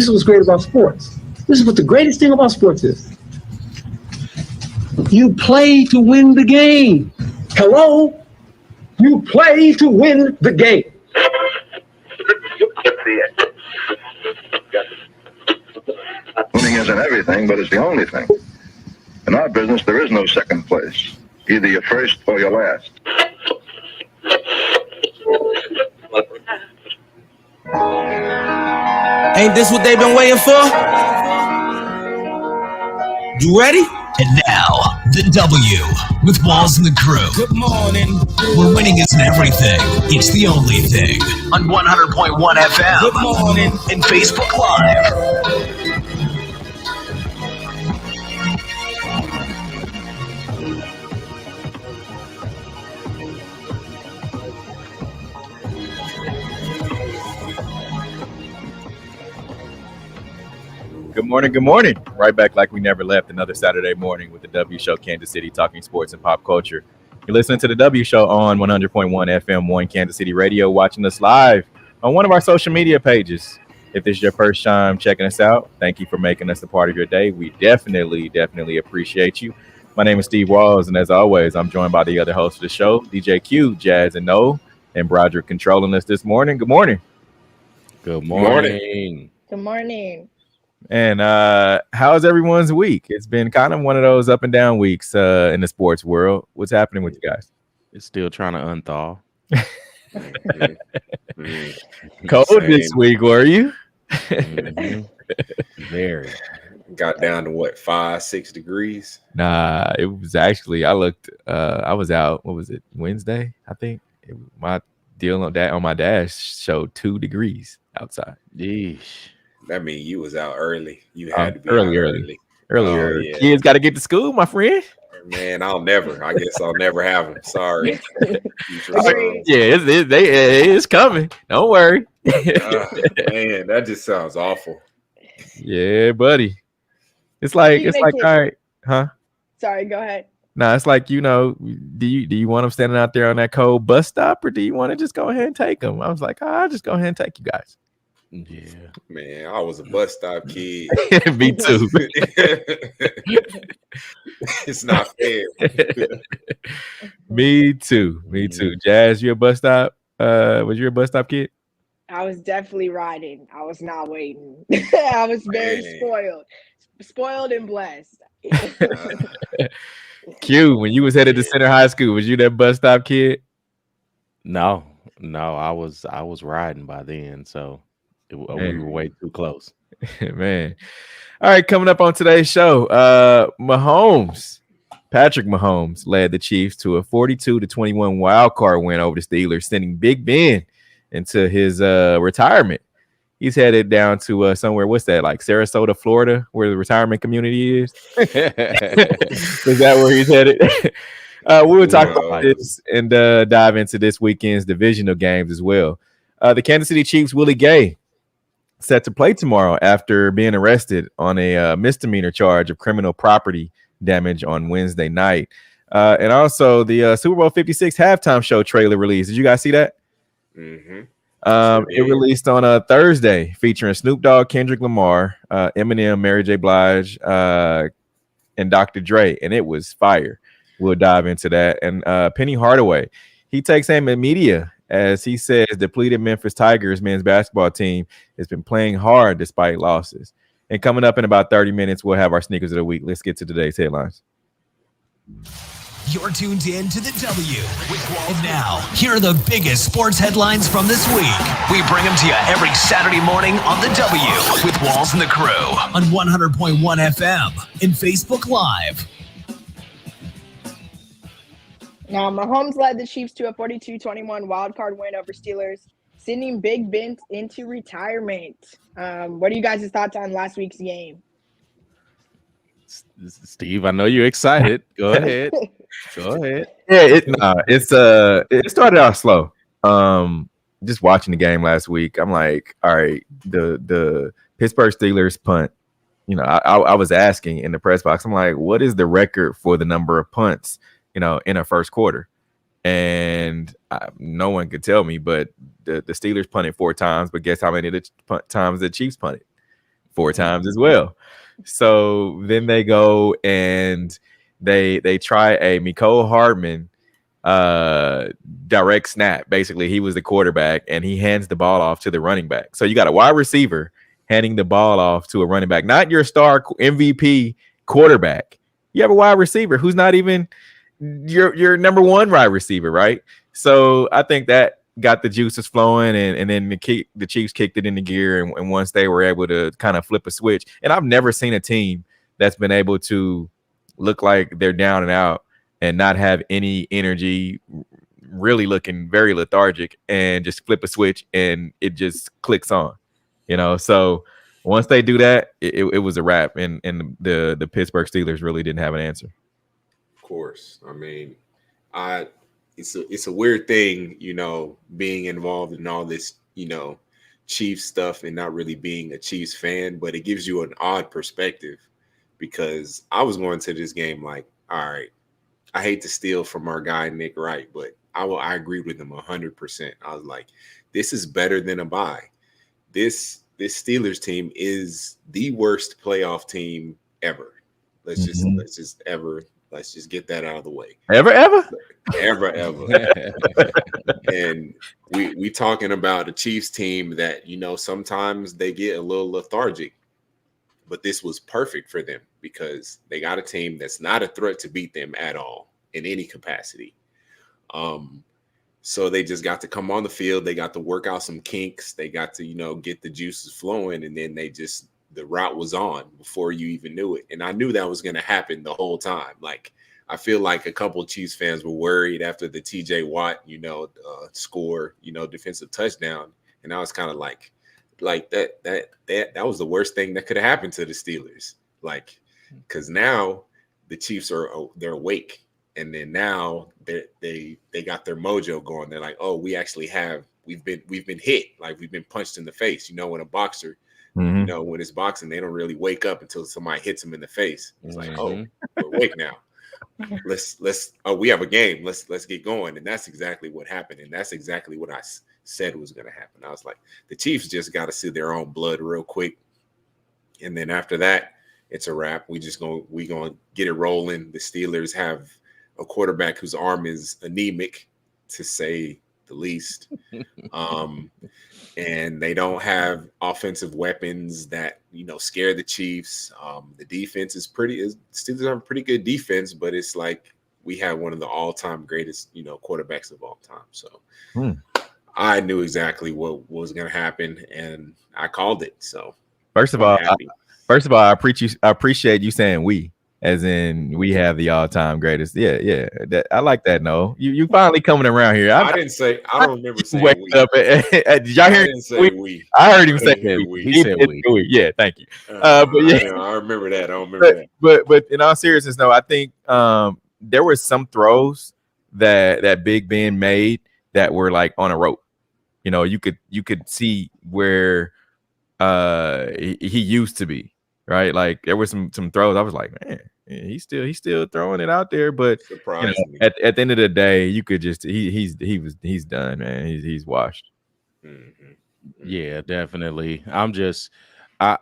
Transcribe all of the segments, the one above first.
is what's great about sports. This is what the greatest thing about sports is. You play to win the game. Hello? You play to win the game. Winning isn't everything, but it's the only thing. In our business, there is no second place. Either you're first or you're last. Ain't this what they've been waiting for? You ready? And now, the W with Walls and the crew. Good morning. Where winning isn't everything, it's the only thing. On 100.1 FM. Good morning. And Facebook Live. Good morning, good morning. Right back like we never left, another Saturday morning with the W Show, Kansas City, talking sports and pop culture. You're listening to the W Show on 100.1 FM 1 Kansas City Radio, watching us live on one of our social media pages. If this is your first time checking us out, thank you for making us a part of your day. We definitely appreciate you. My name is Steve Walls, and as always, I'm joined by the other host of the show, DJ Q, Jazz and Noel, and Broderick controlling us this morning. Good morning. Good morning. Good morning. And how's everyone's week? It's been kind of one of those up and down weeks in the sports world. What's happening with you guys? It's still trying to unthaw. Cold this week, were you? Very. Got down to what, 5-6 degrees? Nah, it was actually, I was out, what was it, Wednesday, I think? My deal on my dash showed 2 degrees outside. Yeesh. That means you was out early. You had to be early. Yeah. Kids got to get to school, my friend. Man, I guess I'll never have them. Sorry. It's coming. Don't worry. Man, that just sounds awful. Yeah, buddy. It's like all right, huh? Sorry, go ahead. Nah, it's like, do you want them standing out there on that cold bus stop, or do you want to just go ahead and take them? I was like, I'll just go ahead and take you guys. Yeah, man, I was a bus stop kid. Me too. It's not fair. Me too. Jazz, you a bus stop? Was you a bus stop kid? I was definitely riding. I was not waiting. I was very spoiled and blessed. Q, when you was headed to Center High School, was you that bus stop kid? No, I was riding by then, so we were way too close. Man. All right, coming up on today's show, Patrick Mahomes led the Chiefs to a 42-21 wild card win over the Steelers, sending Big Ben into his retirement. He's headed down to somewhere, what's that, like Sarasota, Florida, where the retirement community is? Is that where he's headed? We will talk about this and dive into this weekend's divisional games as well. The Kansas City Chiefs' Willie Gay set to play tomorrow after being arrested on a misdemeanor charge of criminal property damage on Wednesday night. And also the Super Bowl 56 halftime show trailer release. Did you guys see that? Mm-hmm. It released on a Thursday, featuring Snoop Dogg, Kendrick Lamar, Eminem, Mary J. Blige, and Dr. Dre, and it was fire. We'll dive into that. And Penny Hardaway, he takes aim at media as he says depleted Memphis Tigers men's basketball team has been playing hard despite losses. And coming up in about 30 minutes, we'll have our sneakers of the week. Let's get to today's headlines. You're tuned in to the W. And now, here are the biggest sports headlines from this week. We bring them to you every Saturday morning on the W with Walls and the crew on 100.1 FM and Facebook Live. Now, Mahomes led the Chiefs to a 42-21 wildcard win over Steelers, sending Big Ben into retirement. What are you guys' thoughts on last week's game? Steve, I know you're excited. Go ahead. Yeah, it started out slow. Just watching the game last week, I'm like, all right, the Pittsburgh Steelers punt. I was asking in the press box, I'm like, what is the record for the number of punts, in a first quarter? And no one could tell me, but the Steelers punted 4 times, but guess how many of the times the Chiefs punted? 4 times as well. So then they go and they try a Mecole Hardman direct snap. Basically, he was the quarterback and he hands the ball off to the running back. So you got a wide receiver handing the ball off to a running back, not your star MVP quarterback. You have a wide receiver who's not even your number one wide receiver, right? So I think that got the juices flowing, and then the Chiefs kicked it into gear, and once they were able to kind of flip a switch, and I've never seen a team that's been able to look like they're down and out and not have any energy, really looking very lethargic, and just flip a switch and it just clicks on, so once they do that, it was a wrap, and the Pittsburgh Steelers really didn't have an answer. Of course. I mean, it's a weird thing, being involved in all this, Chiefs stuff and not really being a Chiefs fan, but it gives you an odd perspective, because I was going to this game like, all right, I hate to steal from our guy Nick Wright, but I agreed with him 100%. I was like, this is better than a bye. This Steelers team is the worst playoff team ever. Let's just get that out of the way. Ever. And we talking about a Chiefs team that, sometimes they get a little lethargic, but this was perfect for them because they got a team that's not a threat to beat them at all in any capacity. So they just got to come on the field. They got to work out some kinks. They got to, get the juices flowing, and then the route was on before you even knew it. And I knew that was going to happen the whole time. Like, I feel like a couple of Chiefs fans were worried after the TJ Watt, score, defensive touchdown. And I was kind of like that was the worst thing that could have happened to the Steelers. Like, because now the Chiefs they're awake. And then now they got their mojo going. They're like, oh, we've been hit. Like, we've been punched in the face. When a boxer, when it's boxing, they don't really wake up until somebody hits them in the face. It's like, oh, we're awake now. We have a game. Let's get going. And that's exactly what happened. And that's exactly what I said was going to happen. I was like, the Chiefs just got to see their own blood real quick. And then after that, it's a wrap. We going to get it rolling. The Steelers have a quarterback whose arm is anemic, to say the least. And they don't have offensive weapons that, scare the Chiefs. The defense is Steelers have a pretty good defense, but it's like we have one of the all-time greatest, quarterbacks of all time. So I knew exactly what was going to happen, and I called it. So first of all, I appreciate you saying we. As in, we have the all-time greatest. Yeah. I like that. No, you finally coming around here. I didn't say. I don't remember saying we. Did y'all hear him say we? I heard him say we. He said we. Yeah, thank you. But yeah, I remember that. I don't remember that. But in all seriousness, no, I think there were some throws that Big Ben made that were like on a rope. You could see where he used to be. Right, like there were some throws. I was like, man, he's still throwing it out there. But at the end of the day, you could just he's done, man. He's washed. Yeah, definitely. I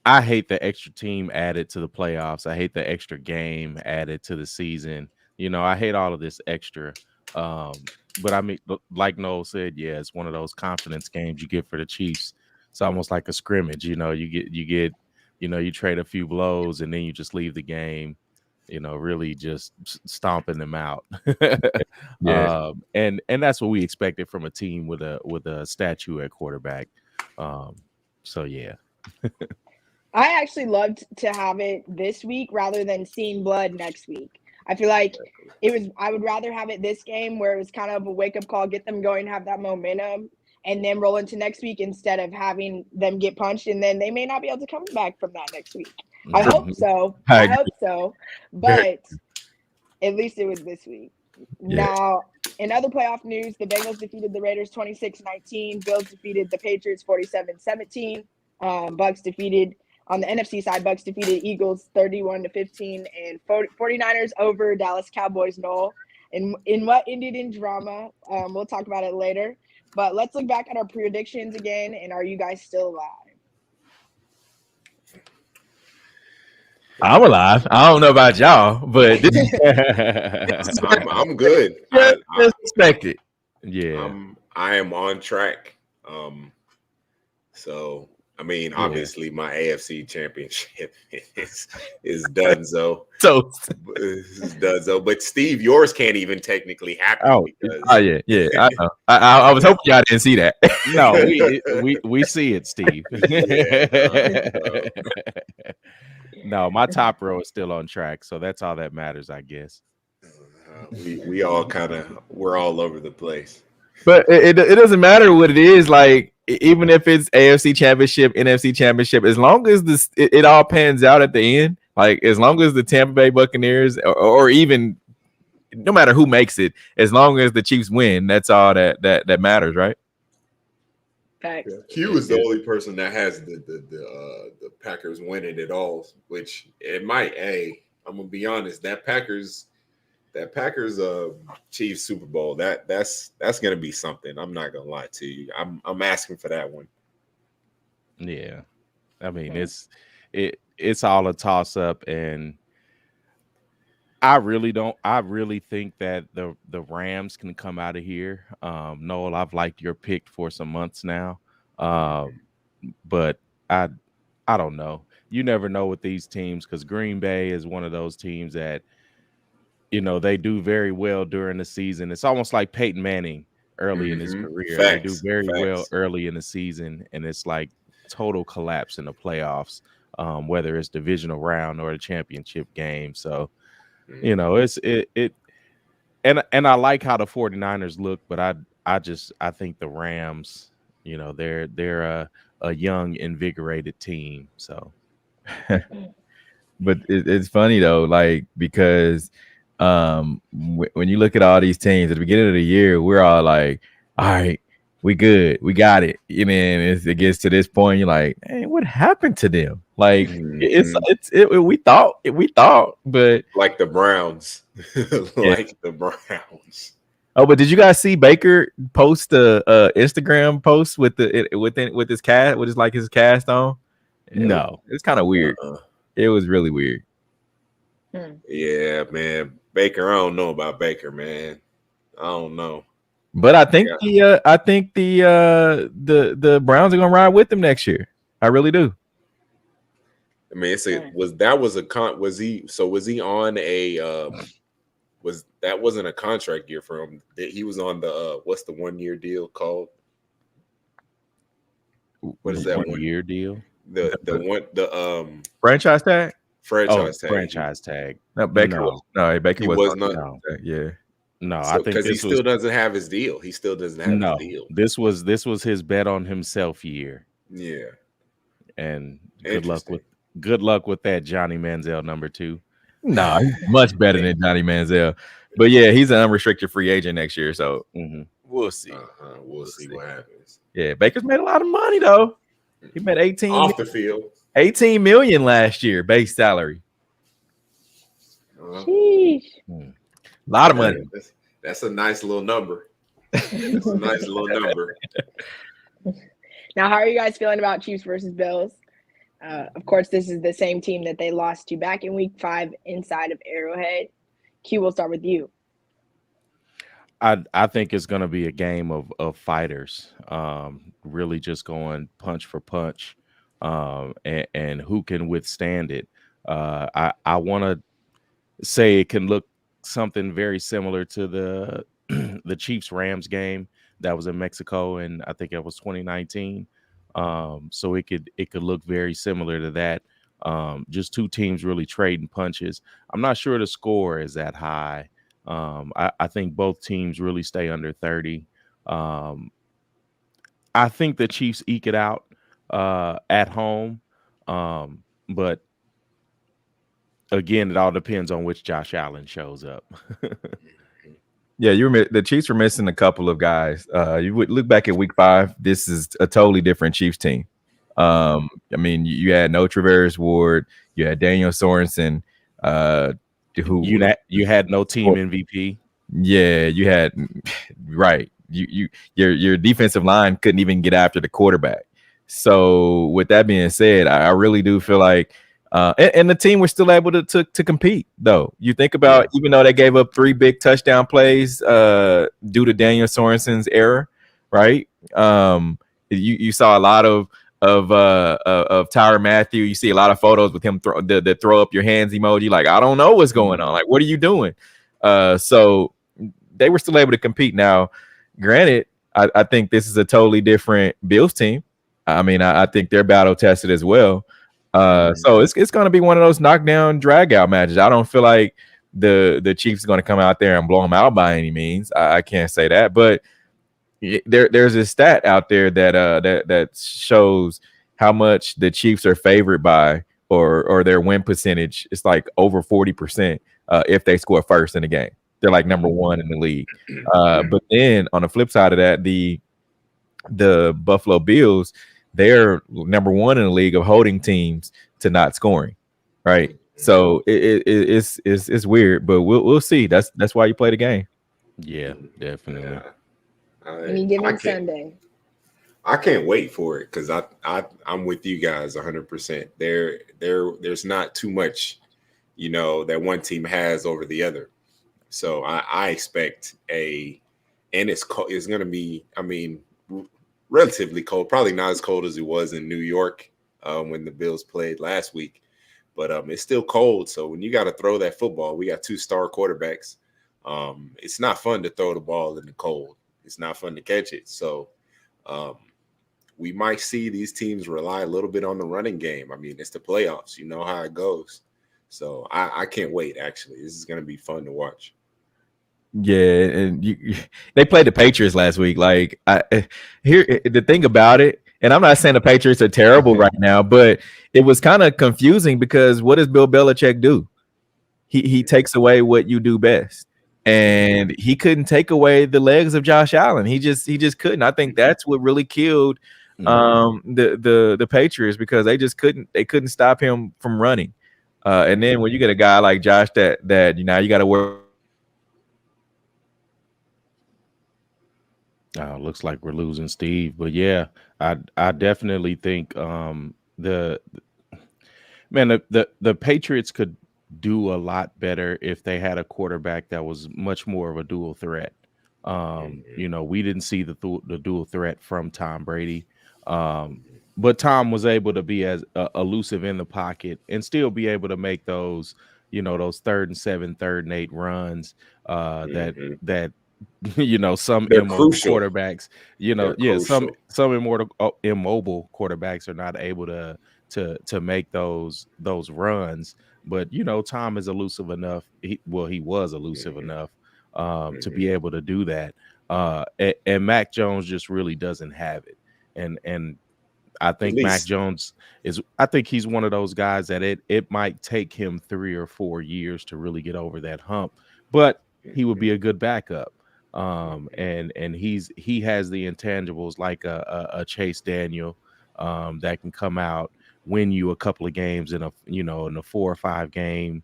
hate the extra team added to the playoffs. I hate the extra game added to the season. I hate all of this extra. But I mean, like Noel said, yeah, it's one of those confidence games you get for the Chiefs. It's almost like a scrimmage. You get. You trade a few blows and then you just leave the game, really just stomping them out. Yeah. And that's what we expected from a team with a statue at quarterback. So yeah. I actually loved to have it this week rather than seeing blood next week. I feel like I would rather have it this game where it was kind of a wake-up call, get them going, have that momentum, and then roll into next week instead of having them get punched, and then they may not be able to come back from that next week. I hope so. I hope so. But at least it was this week. Yeah. Now, in other playoff news, the Bengals defeated the Raiders 26-19. Bills defeated the Patriots 47-17. Bucks defeated, on the NFC side, Bucks defeated Eagles 31-15. And 49ers over Dallas Cowboys, Noel. In what ended in drama. We'll talk about it later. But let's look back at our predictions again, and are you guys still alive? I'm alive. I don't know about y'all, but this I'm good. is expected. Yeah. I am on track. So I mean, obviously, my AFC championship is done. So is done. So, but Steve, yours can't even technically happen. Yeah. I know. I was hoping y'all didn't see that. No, we see it, Steve. No, my top row is still on track, so that's all that matters, I guess. We all we're all over the place. But it doesn't matter what it is. Like, even if it's AFC Championship, NFC Championship, as long as it all pans out at the end, like as long as the Tampa Bay Buccaneers or even no matter who makes it, as long as the Chiefs win, that's all that matters, right? Facts. Q is the only person that has the Packers winning it all, which it might. Hey, I'm gonna be honest. That Packers Chiefs Super Bowl, that's gonna be something. I'm not gonna lie to you. I'm asking for that one. Yeah, I mean it's all a toss up, and I really think that the Rams can come out of here. Noel, I've liked your pick for some months now, but I don't know. You never know with these teams, because Green Bay is one of those teams that, you know, they do very well during the season. It's almost like Peyton Manning early in his career. They do very well early in the season, and it's like total collapse in the playoffs, whether it's divisional round or the championship game. So, you know, and I like how the 49ers look, but I think the Rams, you know, they're a young, invigorated team. So, but it's funny though, like, because when you look at all these teams at the beginning of the year, we're all like, all right, we good, we got it. And then it gets to this point, you're like, hey, what happened to them? Like, we thought, but like the Browns, like the Browns. Oh, but did you guys see Baker post the Instagram post with his cast, with his cast on? No, it's kind of weird. It was really weird. Yeah, man. Baker, I don't know about Baker, man. I don't know. But I think the Browns are gonna ride with them next year. I really do. I mean, was he on a that wasn't a contract year for him. He was on the what's the 1 year deal called? What is that 1 year deal? The franchise tag? Franchise tag. No, Baker was not. No. Yeah. No, I think because he still doesn't have his deal. He still doesn't have his deal. This was his bet on himself year. Yeah. And good luck with that, Johnny Manziel number 2. No, he's much better than Johnny Manziel. But yeah, he's an unrestricted free agent next year, so we'll see. We'll see what happens. Yeah, Baker's made a lot of money though. He made 18 off the field. 18 million last year base salary. Sheesh. A lot of money. That's a nice little number. That's a nice little number. Now, how are you guys feeling about Chiefs versus Bills? Of course, this is the same team that they lost to back in Week 5 inside of Arrowhead. Q, we'll start with you. I think it's going to be a game of fighters, really just going punch for punch, and who can withstand it. I want to say it can look something very similar to the Chiefs Rams game that was in Mexico, and I think it was 2019. So it could look very similar to that. Just two teams really trading punches. I'm not sure the score is that high. I think both teams really stay under 30. I think the Chiefs eke it out at home. But again, it all depends on which Josh Allen shows up. Yeah, the Chiefs were missing a couple of guys. You would look back at Week 5. This is a totally different Chiefs team. I mean, you had no Traveris Ward, you had Daniel Sorensen, who you had no team MVP. Yeah, you had right. Your defensive line couldn't even get after the quarterback. So with that being said, I really do feel like And the team was still able to compete, though. You think about, even though they gave up 3 big touchdown plays due to Daniel Sorensen's error, right? You saw a lot of Tyrann Mathieu. You see a lot of photos with him the throw up your hands emoji. Like, I don't know what's going on. Like, what are you doing? So they were still able to compete. Now, granted, I think this is a totally different Bills team. I mean, I think they're battle tested as well. So it's going to be one of those knockdown, drag out matches. I don't feel like the Chiefs are going to come out there and blow them out by any means. I can't say that, but there's a stat out there that shows how much the Chiefs are favored by, or their win percentage. It's like over 40% if they score first in the game. They're like number 1 in the league. But then on the flip side of that, the Buffalo Bills, they're number 1 in the league of holding teams to not scoring, right? So it's weird, but we'll see. That's why you play the game. Yeah, definitely. Any given Sunday. I can't wait for it because I'm with you guys 100%. There's not too much, that one team has over the other. So I expect and it's cold. It's going to be, relatively cold, probably not as cold as it was in New York when the Bills played last week, but it's still cold. So when you got to throw that football, we got 2 star quarterbacks. It's not fun to throw the ball in the cold. It's not fun to catch it. So we might see these teams rely a little bit on the running game. It's the playoffs. You know how it goes. So I can't wait, actually. This is going to be fun to watch. Yeah, and they played the Patriots last week. Like, here the thing about it, and I'm not saying the Patriots are terrible right now, but it was kind of confusing because what does Bill Belichick do? He takes away what you do best, and he couldn't take away the legs of Josh Allen. He just couldn't. I think that's what really killed the Patriots, because they couldn't stop him from running. And then when you get a guy like Josh that you got to work. Looks like we're losing Steve, but yeah, I definitely think the Patriots could do a lot better if they had a quarterback that was much more of a dual threat. We didn't see the dual threat from Tom Brady, but Tom was able to be as elusive in the pocket and still be able to make those, those 3rd and 7, 3rd and 8 runs that. Some They're immobile crucial. quarterbacks, some immobile quarterbacks are not able to make those runs. But Tom is elusive enough. He was elusive enough to be able to do that. And Mac Jones just really doesn't have it. And I think Mac Jones he's one of those guys that it might take him 3 or 4 years to really get over that hump, but he would be a good backup. And he has the intangibles like a Chase Daniel that can come out, win you a couple of games in a 4 or 5 game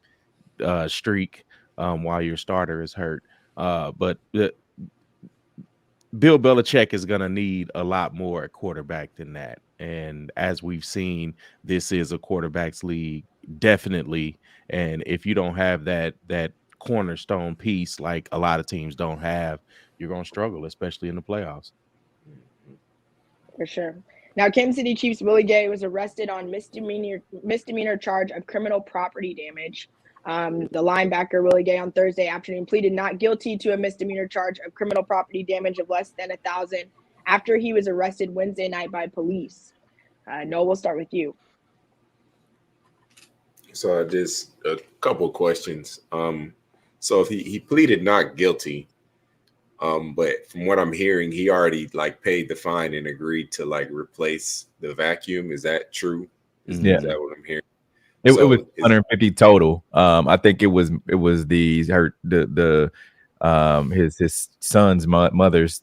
streak while your starter is hurt. But Bill Belichick is going to need a lot more at quarterback than that. And as we've seen, this is a quarterback's league, definitely. And if you don't have that cornerstone piece like a lot of teams don't have, you're going to struggle, especially in the playoffs. For sure. Now, Kansas City Chiefs Willie Gay was arrested on misdemeanor charge of criminal property damage. The linebacker Willie Gay on Thursday afternoon pleaded not guilty to a misdemeanor charge of criminal property damage of less than $1,000 after he was arrested Wednesday night by police. Noah, we'll start with you. So just a couple of questions. So if he pleaded not guilty, but from what I'm hearing, he already paid the fine and agreed to replace the vacuum. Is that true? Is that what I'm hearing? It was 150 total. I think it was his son's mother's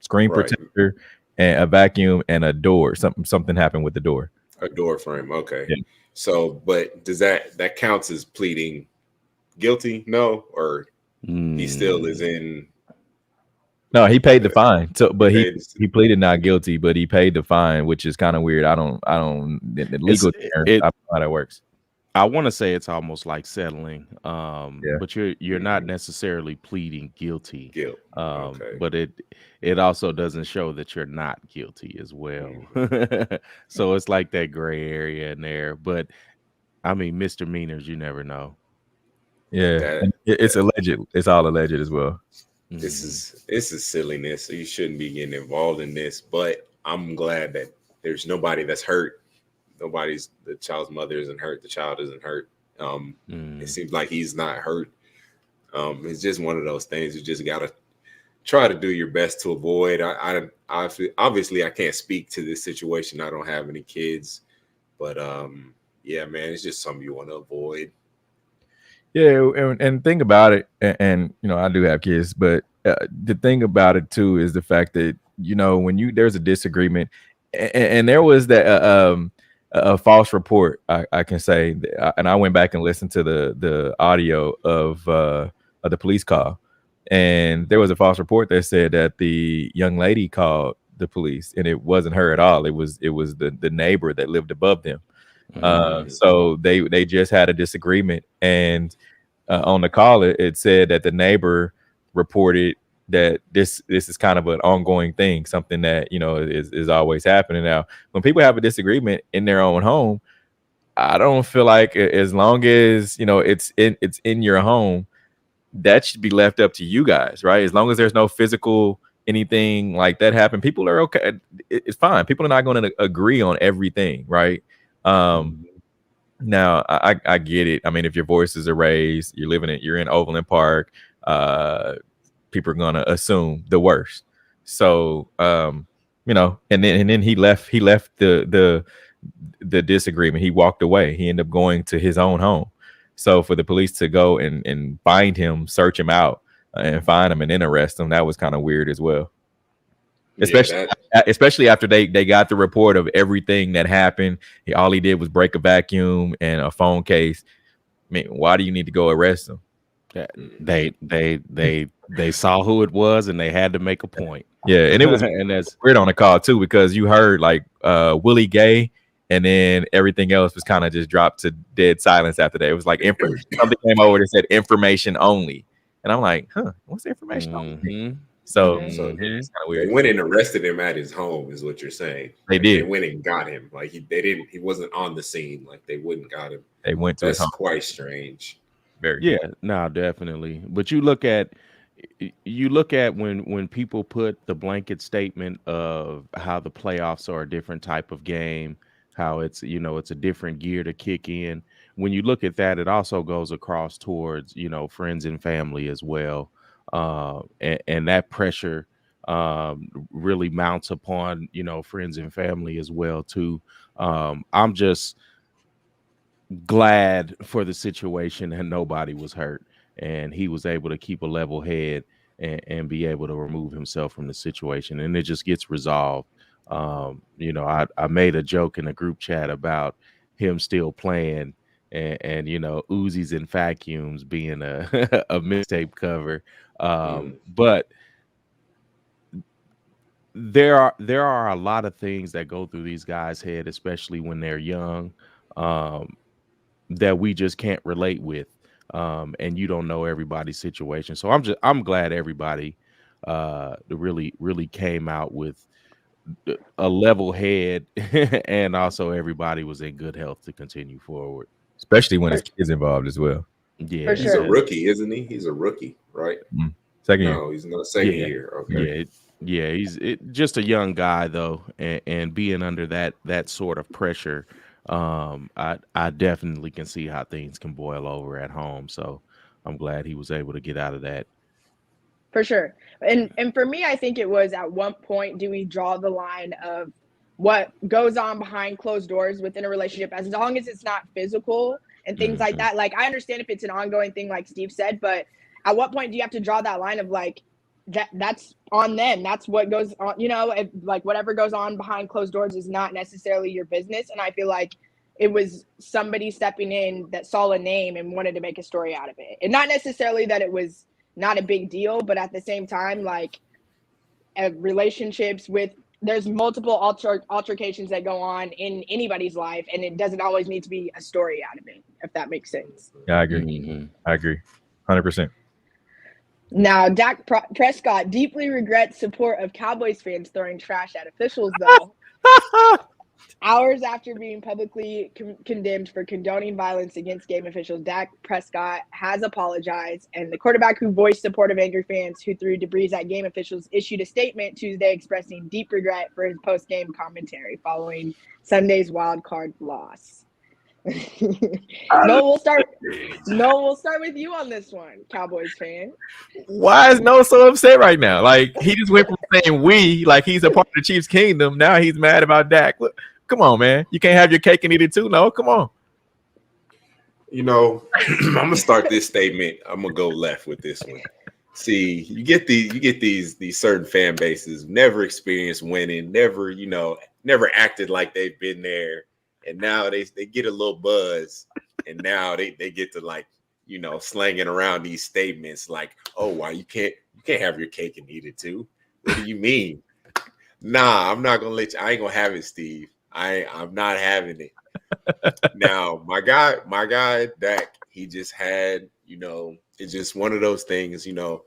screen protector and a vacuum and a door. Something happened with the door. A door frame. Okay. Yeah. So, but does that counts as pleading guilty? No, or he still is in. No, he paid the fine. So, but he pleaded not guilty, but he paid the fine, which is kind of weird. I don't the legal terms. I don't know how that works. I want to say it's almost like settling, Yeah. but you're not necessarily pleading guilty, Guilt. Okay. but it also doesn't show that you're not guilty as well. So it's like that gray area in there. But I mean, misdemeanors, you never know. Yeah. That It's alleged. It's all alleged as well. this is silliness. So you shouldn't be getting involved in this. But I'm glad that there's nobody that's hurt. The child's mother isn't hurt. The child isn't hurt. It seems like he's not hurt. It's just one of those things. You just gotta try to do your best to avoid. I obviously I can't speak to this situation. I don't have any kids, but yeah, man, it's just something you want to avoid. Yeah, and think about it, and you know, I do have kids, but the thing about it too is the fact that, you know, when there's a disagreement, and there was that a false report, I can say, and I went back and listened to the audio of the police call, and there was a false report that said that the young lady called the police, and it wasn't her at all. It was the neighbor that lived above them. So they just had a disagreement, and on the call it said that the neighbor reported that this is kind of an ongoing thing, something that, you know, is always happening. Now, when people have a disagreement in their own home, I don't feel like, as long as, you know, it's in your home, that should be left up to you guys, right? As long as there's no physical anything like that happen, people are okay. It's fine. People are not going to agree on everything, right? Now I get it. I mean, if your voices are raised, you're in Overland Park, people are gonna assume the worst. So you know, and then he left the disagreement. He walked away. He ended up going to his own home. So for the police to go and find him, search him out, and find him and then arrest him, that was kind of weird as well. Especially after they got the report of everything that happened. All he did was break a vacuum and a phone case. I mean, why do you need to go arrest him? They saw who it was, and they had to make a point. Yeah, and it was and that's weird on the call too, because you heard like Willie Gay, and then everything else was kind of just dropped to dead silence after that. It was like something came over that said information only, and I'm like, what's the information only? So it's kind of weird. They went and arrested him at his home, is what you're saying. They did. They went and got him. Like he wasn't on the scene. Like they wouldn't got him. They went to his home. That's quite strange. Very no, definitely. But you look at when people put the blanket statement of how the playoffs are a different type of game, how it's, you know, it's a different gear to kick in. When you look at that, it also goes across towards, you know, friends and family as well. And that pressure really mounts upon, you know, friends and family as well too. I'm just glad for the situation that nobody was hurt, and he was able to keep a level head and be able to remove himself from the situation, and it just gets resolved. You know, I made a joke in the group chat about him still playing, and you know, Uzis and vacuums being a a mixtape cover. But there are a lot of things that go through these guys' head, especially when they're young, that we just can't relate with. And you don't know everybody's situation. So I'm glad everybody really came out with a level head, and also everybody was in good health to continue forward. Especially when his kids involved as well. Yeah, he's a rookie, isn't he? He's a rookie, right? Second year. No, he's not second year. Okay. Yeah, he's just a young guy though, and being under that sort of pressure, I definitely can see how things can boil over at home. So I'm glad he was able to get out of that. For sure. And for me, I think it was, at one point, do we draw the line of what goes on behind closed doors within a relationship, as long as it's not physical and things like that? Like, I understand if it's an ongoing thing, like Steve said, but at what point do you have to draw that line of like, that's on them? That's what goes on, you know, if, like, whatever goes on behind closed doors is not necessarily your business. And I feel like it was somebody stepping in that saw a name and wanted to make a story out of it. And not necessarily that it was not a big deal, but at the same time, like, relationships with there's multiple altercations that go on in anybody's life, and it doesn't always need to be a story out of it, if that makes sense. Yeah, I agree. Mm-hmm. I agree. 100%. Now, Dak Prescott deeply regrets support of Cowboys fans throwing trash at officials, though. Hours after being publicly condemned for condoning violence against game officials, Dak Prescott has apologized, and the quarterback who voiced support of angry fans who threw debris at game officials issued a statement Tuesday expressing deep regret for his post-game commentary following Sunday's wild card loss. We'll start with you on this one, Cowboys fan. Why is Noah so upset right now? Like, he just went from saying we, like he's a part of the Chiefs' kingdom. Now he's mad about Dak. Look, come on, man. You can't have your cake and eat it too. No, come on. You know, I'm gonna start this statement. I'm gonna go left with this one. See, you get these certain fan bases never experienced winning, never acted like they've been there. And now they get a little buzz, and now they get to, like, slanging around these statements like, oh, why you can't have your cake and eat it too? What do you mean? Nah, I'm not gonna let you. I ain't gonna have it, Steve. I'm not having it. Now, my guy Dak, he just had, it's just one of those things. You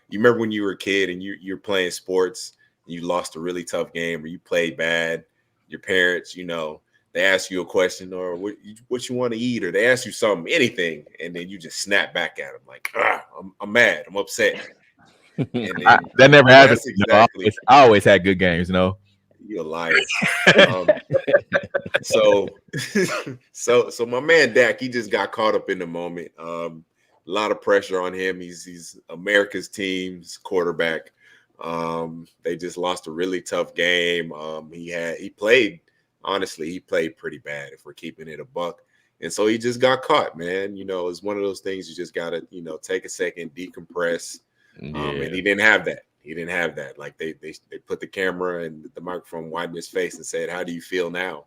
remember when you were a kid and you're playing sports, and you lost a really tough game or you played bad. Your parents, they ask you a question or what you want to eat, or they ask you something, anything, and then you just snap back at them like, I'm mad, I'm upset. And then, that never happened. Exactly. I always had good games, You're a liar. So my man Dak, he just got caught up in the moment. A lot of pressure on him. He's America's team's quarterback. They just lost a really tough game. He played pretty bad, if we're keeping it a buck. And so he just got caught, man. It's one of those things you just gotta, take a second, decompress. And he didn't have that. Like they put the camera and the microphone wide in his face and said, "How do you feel now?"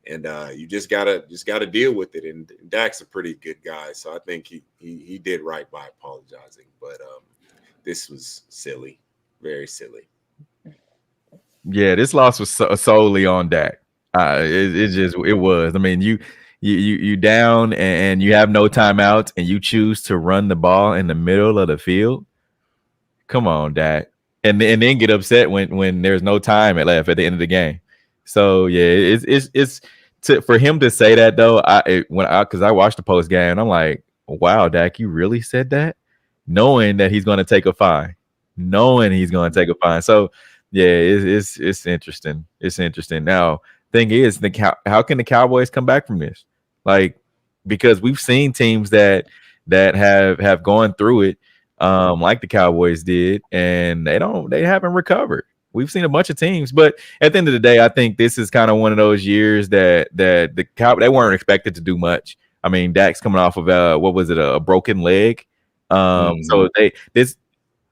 And you just gotta deal with it. And Dak's a pretty good guy, so I think he did right by apologizing. But this was silly, very silly. Yeah, this loss was solely on Dak. It was. I mean, you down and you have no timeouts and you choose to run the ball in the middle of the field. Come on, Dak, and then get upset when there's no time left at the end of the game. So yeah, it's for him to say that though. Because I watched the post game, I'm like, wow, Dak, you really said that, knowing that he's going to take a fine, So yeah, it's interesting. It's interesting. Now, thing is, how can the Cowboys come back from this? Like, because we've seen teams that have gone through it, like the Cowboys did, and they haven't recovered. We've seen a bunch of teams, but at the end of the day, I think this is kind of one of those years that they weren't expected to do much. I mean, Dak's coming off of a broken leg, so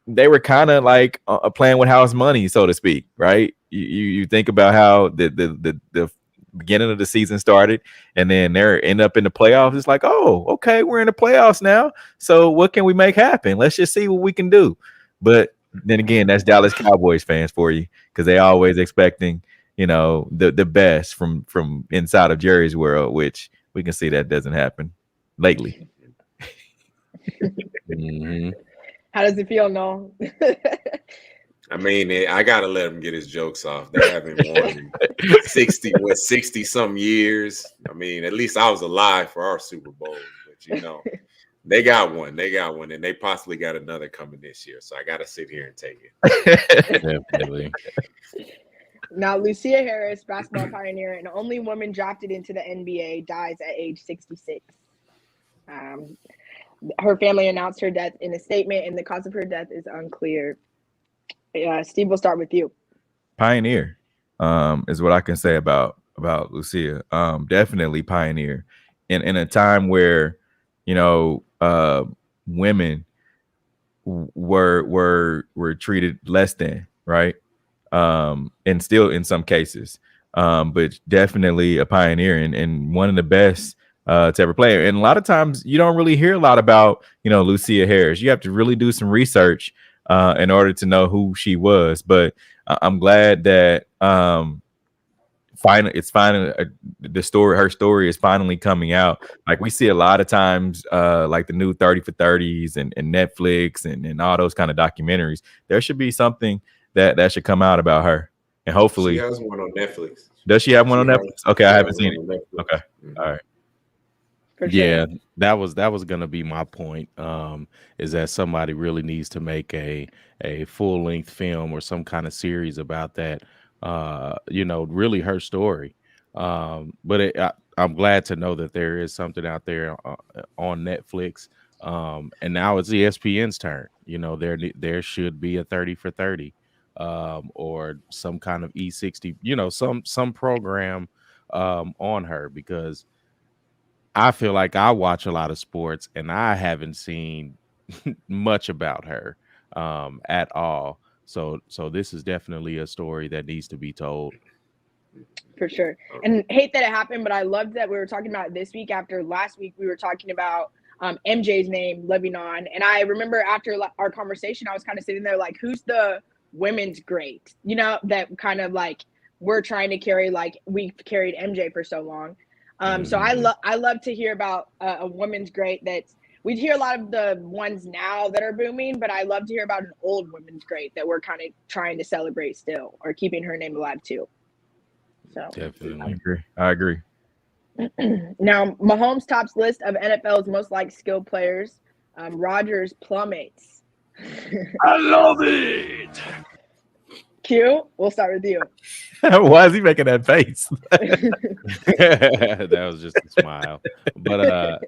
they were kind of like playing with house money, so to speak, right? You think about how the beginning of the season started, and then they end up in the playoffs. It's like, oh, okay, we're in the playoffs now. So what can we make happen? Let's just see what we can do. But then again, that's Dallas Cowboys fans for you, because they always expecting, the best from inside of Jerry's world, which we can see that doesn't happen lately. Mm-hmm. How does it feel, Noel? I mean, I gotta let him get his jokes off. They haven't won in 60 some years. I mean, at least I was alive for our Super Bowl, but they got one, and they possibly got another coming this year. So I gotta sit here and take it. Definitely. Now, Lucia Harris, basketball pioneer and only woman drafted into the NBA, dies at age 66. Her family announced her death in a statement, and the cause of her death is unclear. Steve, we'll start with you. Pioneer is what I can say about Lucia. Definitely pioneer in a time where women were treated less than, right, and still in some cases, but definitely a pioneer and one of the best to ever play. And a lot of times you don't really hear a lot about Lucia Harris. You have to really do some research in order to know who she was. But I'm glad that her story is finally coming out. Like we see a lot of times, like the new 30 for 30s and Netflix and all those kind of documentaries. There should be something that should come out about her, and hopefully She has one on Netflix. does she have one on Netflix? Okay, I haven't seen it. Okay, all right. For sure. Yeah, that was gonna be my point. Is that somebody really needs to make a full length film or some kind of series about that? Really her story. But I'm glad to know that there is something out there on Netflix. And now it's ESPN's turn. There should be a 30 for 30, or some kind of E60. Some program on her, because I feel like I watch a lot of sports and I haven't seen much about her at all. So this is definitely a story that needs to be told. For sure. And hate that it happened, but I loved that we were talking about it this week after last week we were talking about MJ's name living on. And I remember after our conversation, I was kind of sitting there like, who's the women's great? That kind of like we're trying to carry, like we've carried MJ for so long. So I love to hear about a women's great we hear a lot of the ones now that are booming, but I love to hear about an old women's great that we're kind of trying to celebrate still, or keeping her name alive too. So Definitely. I agree. Now, Mahomes tops list of NFL's most liked skilled players. Rodgers plummets. I love it. Q, we'll start with you. Why is he making that face? That was just a smile. But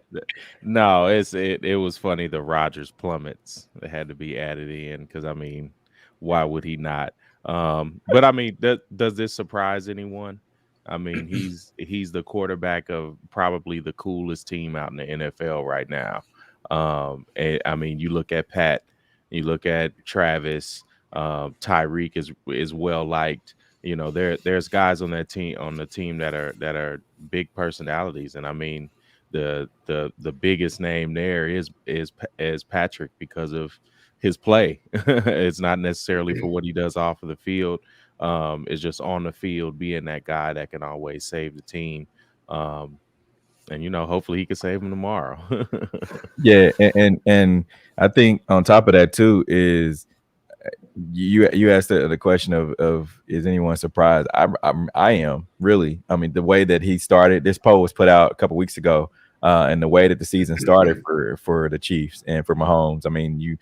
no, it was funny. The Rodgers plummets that had to be added in, because I mean, why would he not? But I mean, does this surprise anyone? I mean, he's the quarterback of probably the coolest team out in the NFL right now. And I mean, you look at Pat, you look at Travis, Tyreek is well liked. There's guys on the team that are big personalities, and I mean, the biggest name there is Patrick, because of his play. It's not necessarily for what he does off of the field. It's just on the field being that guy that can always save the team. And hopefully he can save him tomorrow. Yeah, and I think on top of that too is you asked the question of is anyone surprised? I am, really. I mean, the way that he started, this poll was put out a couple weeks ago, and the way that the season started for the Chiefs and for Mahomes. I mean, you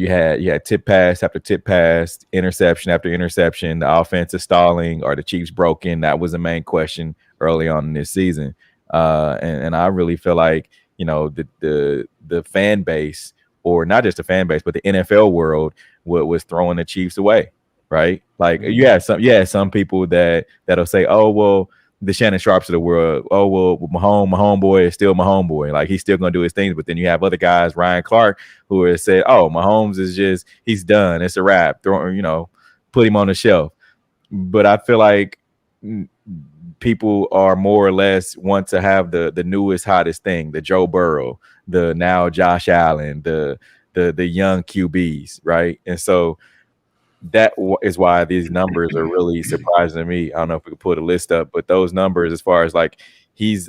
had tip pass after tip pass, interception after interception. The offense is stalling. Are the Chiefs broken? That was the main question early on in this season. And I really feel like the fan base, or not just the fan base, but the NFL world was throwing the Chiefs away, right? Like you had some people that'll say, oh well, the Shannon Sharps of the world, oh well, my homeboy is still my homeboy, like he's still gonna do his things. But then you have other guys, Ryan Clark, who has said, oh, Mahomes is he's done, it's a wrap, put him on the shelf. But I feel like people are more or less want to have the newest, hottest thing, the Joe Burrow, the now Josh Allen, the young QBs, right? And so that is why these numbers are really surprising to me. I don't know if we could put a list up, but those numbers, as far as like he's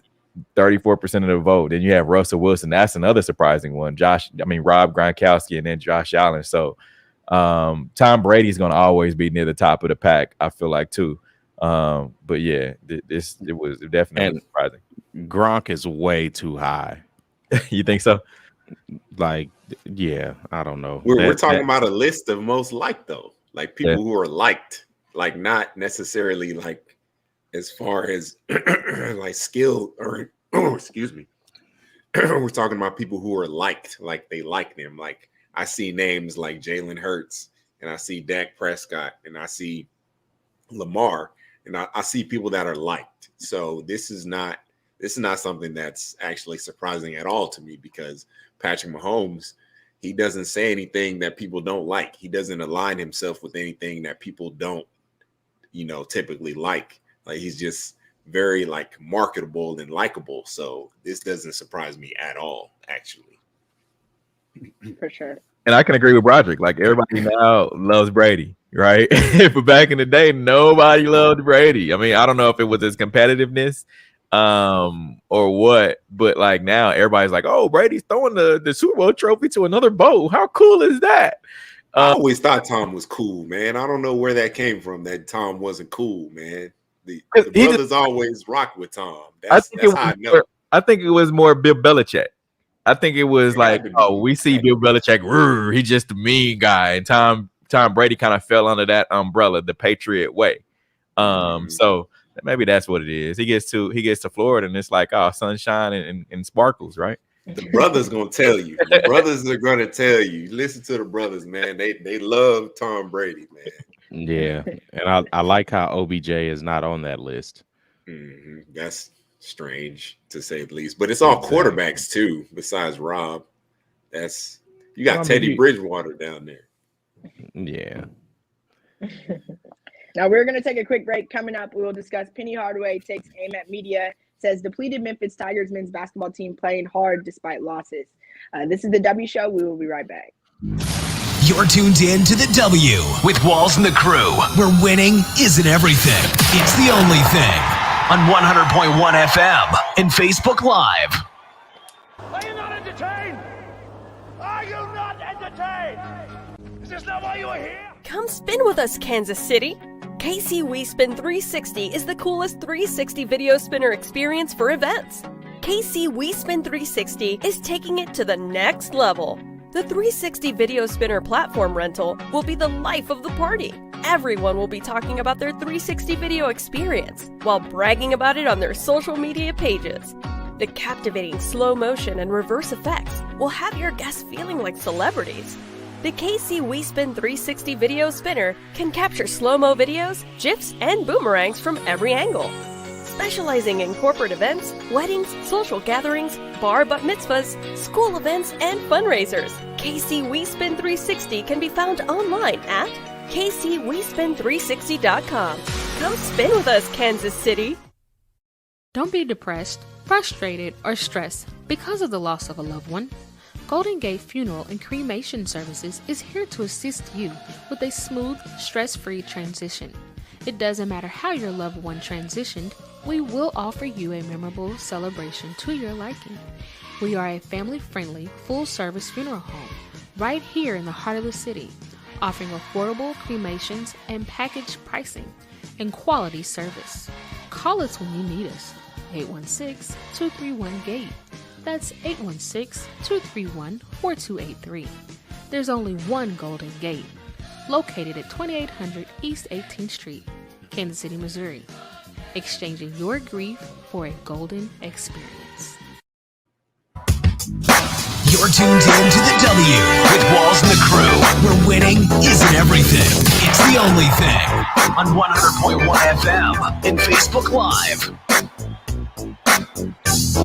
34% of the vote, and you have Russell Wilson, that's another surprising one. Rob Gronkowski, and then Josh Allen. So Tom Brady's going to always be near the top of the pack, I feel like, too. But yeah, it was definitely surprising. Gronk is way too high. You think so? Like, yeah, I don't know. We're talking about a list of most liked, though. Like people who are liked, like not necessarily like as far as like skill or excuse me. We're talking about people who are liked, like they like them. Like I see names like Jalen Hurts, and I see Dak Prescott, and I see Lamar, and I see people that are liked. So this is not something that's actually surprising at all to me, because Patrick Mahomes, he doesn't say anything that people don't like. He doesn't align himself with anything that people don't, typically like. Like he's just very like marketable and likable. So this doesn't surprise me at all, actually. For sure. And I can agree with Broderick. Like everybody now loves Brady, right? But back in the day, nobody loved Brady. I mean, I don't know if it was his competitiveness or what, but like now everybody's like, oh, Brady's throwing the Super Bowl trophy to another boat. How cool is that? I always thought Tom was cool, man. I don't know where that came from, that Tom wasn't cool, man. The brothers always rock with Tom. That's how I know. I think it was more Bill Belichick. I think it was like, oh, we see Bill Belichick, he's just a mean guy, and Tom Brady kind of fell under that umbrella, the Patriot way. So maybe that's what it is. He gets to Florida, and it's like, oh, sunshine and sparkles, right? The brothers gonna tell you. The brothers are gonna tell you. Listen to the brothers, man. They love Tom Brady, man. Yeah, and I like how OBJ is not on that list. That's strange to say the least, but it's all quarterbacks too. Besides Rob, you got Teddy Bridgewater down there. Yeah. Now we're going to take a quick break. Coming up, we will discuss Penny Hardaway takes aim at media, says depleted Memphis Tigers men's basketball team playing hard despite losses. This is the W Show. We will be right back. You're tuned in to the W with Walls and the Crew, where winning isn't everything. It's the only thing. On 100.1 FM and Facebook Live. Are you not entertained? Are you not entertained? Is this not why you are here? Come spin with us, Kansas City. KC WeSpin 360 is the coolest 360 video spinner experience for events. KC WeSpin 360 is taking it to the next level. The 360 video spinner platform rental will be the life of the party. Everyone will be talking about their 360 video experience while bragging about it on their social media pages. The captivating slow motion and reverse effects will have your guests feeling like celebrities. The KC WeSpin 360 video spinner can capture slow-mo videos, GIFs, and boomerangs from every angle. Specializing in corporate events, weddings, social gatherings, bar bat mitzvahs, school events, and fundraisers, KC WeSpin 360 can be found online at KCWeSpin360.com. Come spin with us, Kansas City. Don't be depressed, frustrated, or stressed because of the loss of a loved one. Golden Gate Funeral and Cremation Services is here to assist you with a smooth, stress-free transition. It doesn't matter how your loved one transitioned, we will offer you a memorable celebration to your liking. We are a family-friendly, full-service funeral home right here in the heart of the city, offering affordable cremations and package pricing and quality service. Call us when you need us. 816-231-GATE. That's 816-231-4283. There's only one Golden Gate, located at 2800 East 18th Street, Kansas City, Missouri. Exchanging your grief for a golden experience. You're tuned in to the W with Walls and the Crew, where winning isn't everything. It's the only thing. On 100.1 FM and Facebook Live.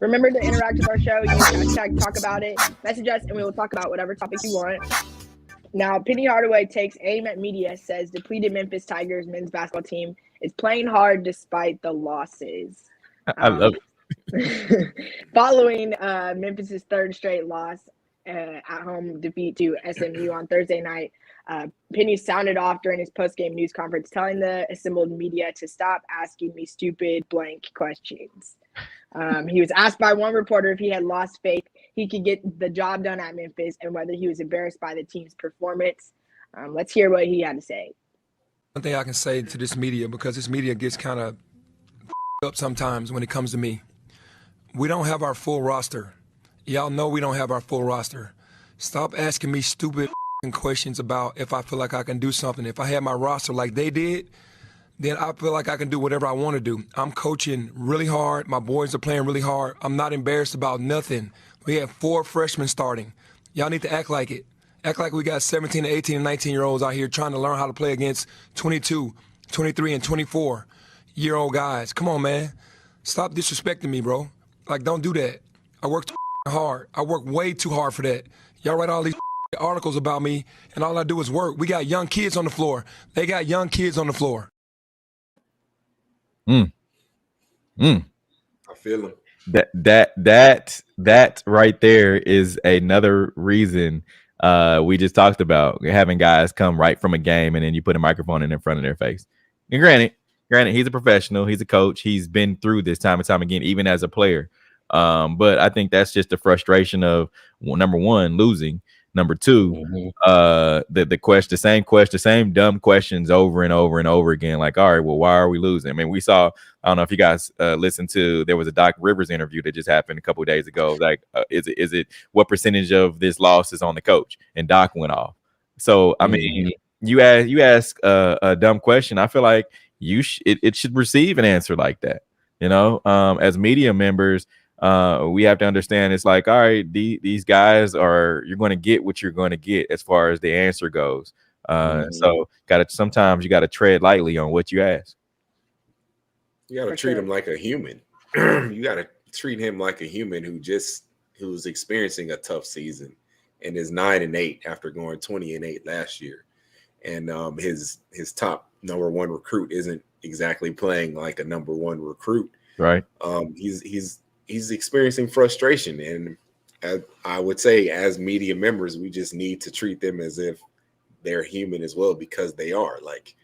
Remember to interact with our show. Use hashtag talk about it. Message us and we will talk about whatever topic you want. Now, Penny Hardaway takes aim at media, says depleted Memphis Tigers men's basketball team is playing hard despite the losses. I love it. Following Memphis's third straight loss at home defeat to SMU on Thursday night, Penny sounded off during his post-game news conference, telling the assembled media to stop asking me stupid blank questions. He was asked by one reporter if he had lost faith he could get the job done at Memphis and whether he was embarrassed by the team's performance. Let's hear what he had to say. One thing I can say to this media, because this media gets kind of up sometimes when it comes to me. We don't have our full roster. Y'all know we don't have our full roster. Stop asking me stupid questions about if I feel like I can do something. If I had my roster like they did, then I feel like I can do whatever I want to do. I'm coaching really hard. My boys are playing really hard. I'm not embarrassed about nothing. We have 4 freshmen starting. Y'all need to act like it. Act like we got 17, 18, and 19-year-olds out here trying to learn how to play against 22, 23, and 24-year-old guys. Come on, man. Stop disrespecting me, bro. Like, don't do that. I work too hard. I work way too hard for that. Y'all write all these articles about me, and all I do is work. We got young kids on the floor. They got young kids on the floor. I feel him. that right there is another reason we just talked about having guys come right from a game and then you put a microphone in front of their face. And granted, he's a professional, he's a coach, he's been through this time and time again, even as a player. But I think that's just the frustration of number one, losing. Number two, the same dumb questions over and over and over again. Like, all right, well, why are we losing? I mean, we saw, I don't know if you guys listened to, there was a Doc Rivers interview that just happened a couple of days ago. Like, is it what percentage of this loss is on the coach? And Doc went off. So, I mean, you ask a dumb question. I feel like it should receive an answer like that. You know, as media members, we have to understand it's like, all right, these guys you're going to get what you're going to get as far as the answer goes. So sometimes you got to tread lightly on what you ask. You got to treat him like a human. You got to treat him like a human who's experiencing a tough season and is 9-8 after going 20-8 last year. And his top number one recruit isn't exactly playing like a number one recruit. Right. He's experiencing frustration, and I would say as media members, we just need to treat them as if they're human as well, because they are. Like,